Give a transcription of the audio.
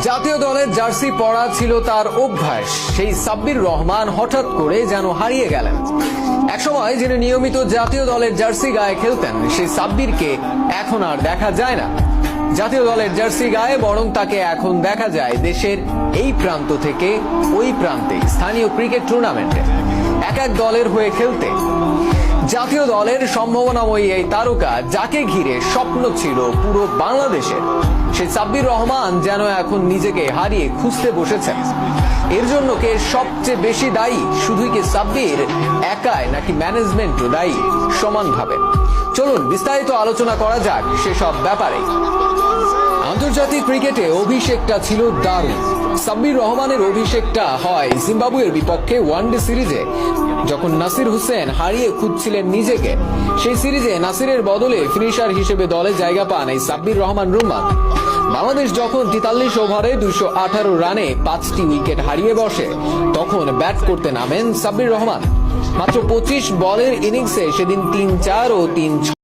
জাতীয় দলের জার্সি পরা ছিল তার অভ্যাস। সেই সাব্বির রহমান হঠাৎ করে যেন হারিয়ে গেলেন। একসময় যিনি নিয়মিত জাতীয় দলের জার্সি গায়ে খেলতেন, সেই সাব্বিরকে এখন আর দেখা যায় না জাতীয় দলের জার্সি গায়ে, বরং তাকে এখন দেখা যায় দেশের এই প্রান্ত থেকে ওই প্রান্তে স্থানীয় ক্রিকেট টুর্নামেন্টে এক এক দলের হয়ে খেলতে। জাতীয় দলের সম্ভাবনাময়ী এই তারকা, যাকে ঘিরে স্বপ্ন ছিল পুরো বাংলাদেশের, সেই সাব্বির রহমান যেন এখন নিজেকে হারিয়ে খুঁজতে বসেছেন। এর জন্য কে সবচেয়ে বেশি দায়ী? শুধুই কি সাব্বির একাই, নাকি ম্যানেজমেন্টও দায়ী সমানভাবে? চলুন বিস্তারিত আলোচনা করা যাক সেসব ব্যাপারে। আন্তর্জাতিক ক্রিকেটে অভিষেকটা ছিল দারুণ। সাব্বির রহমানের অভিষেকটা হয় জিম্বাবুয়ের বিপক্ষে ওয়ানডে সিরিজে, যখন নাসির হোসেন হারিয়ে খুঁজছিলেন নিজেকে। সেই সিরিজে নাসিরের বদলে ফিনিশার হিসেবে দলে জায়গা পান এই সাব্বির রহমান রুম্মান। বাংলাদেশ যখন 43 ওভারে 218 রানে 5টি উইকেট হারিয়ে বসে, তখন ব্যাট করতে নামেন সাব্বির রহমান। মাত্র 25 বলের ইনিংসে সেদিন 3-4 ও 3-6